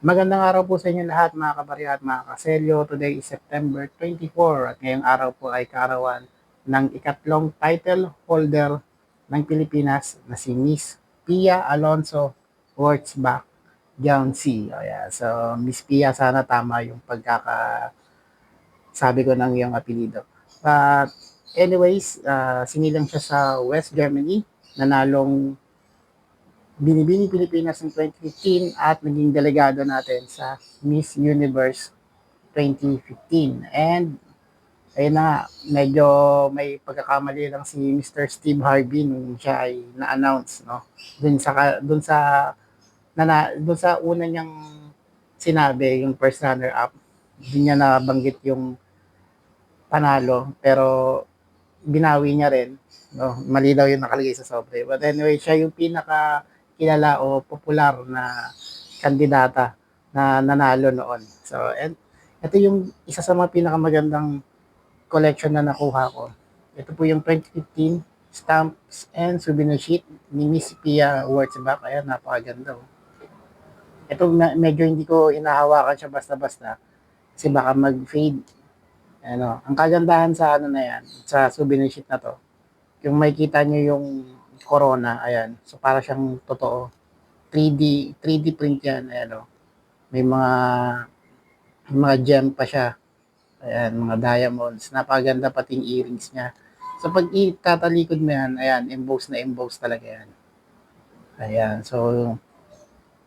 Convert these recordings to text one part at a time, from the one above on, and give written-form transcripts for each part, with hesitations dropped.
Magandang araw po sa inyo lahat mga kabarya at mga kaselyo. Today is September 24 at ngayong araw po ay kaarawan ng ikatlong title holder ng Pilipinas na si Miss Pia Alonso Wurtzbach Johnson. Ayan. So, Miss Pia, sana tama yung pagkakasabi ko ng iyong apelido. But anyways, sinilang siya sa West Germany, nanalong Binibining Pilipinas ng 2015 at naging delegado natin sa Miss Universe 2015. And ayun na nga, medyo may pagkakamali lang si Mr. Steve Harvey nung siya ay na-announce, no? Dun sa una niyang sinabi, yung first runner up, hindi niya nabanggit yung panalo, pero binawi niya rin, no? Malinaw yung nakalagay sa sobre. But anyway, siya yung pinaka kilala o popular na kandidata na nanalo noon. So, and ito yung isa sa mga pinakamagandang collection na nakuha ko. Ito po yung 2015 stamps and souvenir sheet ni Miss Pia Wurtzbach. Ayan, napakaganda. Oh. Ito medyo hindi ko inahawakan siya basta-basta kasi baka mag-fade. Ano, ang kagandahan sa ano na yan, sa souvenir sheet na to, yung makikita nyo yung corona, ayan. So para siyang totoo. 3D print yan, ayan o. May mga gem pa siya. Ayan, mga diamonds. Napaganda pati yung earrings niya. So pag itatalikod mo yan, ayan, emboss na emboss talaga yan. Ayan, so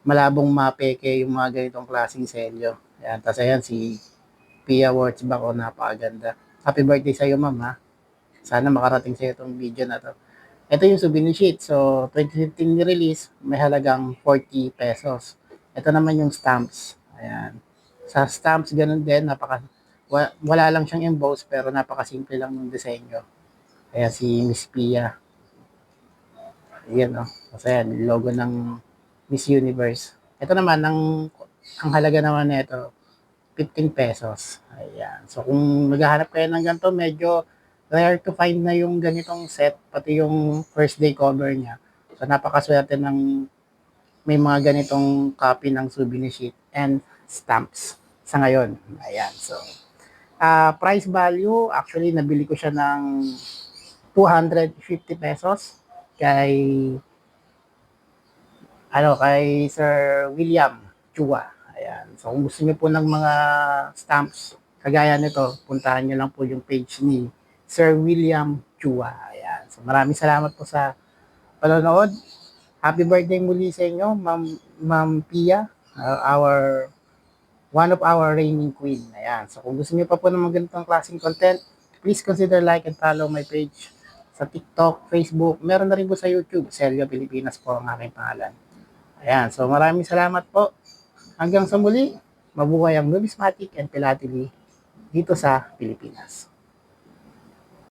malabong mapeke yung mga ganitong klaseng selyo. Ayan, tapos ayan si Pia Wurtzbach, o napakaganda. Happy birthday sa iyo, ma'am, ha? Sana makarating sa iyo itong video na to. Ito yung souvenir sheet. So, 2015 release, may halagang 40 pesos. Ito naman yung stamps. Ayan. Sa stamps, ganun din. Wala lang siyang emboss, pero napakasimple lang ng disenyo. Ayan, si Miss Pia. Ayan, oh. Kasi ayan, logo ng Miss Universe. Ito naman, ang halaga naman nito, 15 pesos. Ayan. So, kung maghahanap kayo ng ganito, medyo rare to find na yung ganitong set, pati yung first day cover niya. So, napakaswerte ng may mga ganitong copy ng souvenir sheet and stamps sa ngayon. Ayan. So, price value, actually, nabili ko siya ng 250 pesos kay kay Sir William Chua. Ayan. So kung gusto niyo po ng mga stamps kagaya nito, puntahan niyo lang po yung page ni Sir William Chua. Ayan. So maraming salamat po sa panonood. Happy birthday muli sa inyo, Ma'am Pia, one of our reigning queen. Ayan. So kung gusto niyo pa po ng mga ganitong klaseng content, please consider like and follow my page sa TikTok, Facebook. Meron na rin po sa YouTube. Celio Pilipinas po ang aking pangalan. Ayan, so maraming salamat po. Hanggang sa muli, mabuhay ang numismatic and philately dito sa Pilipinas.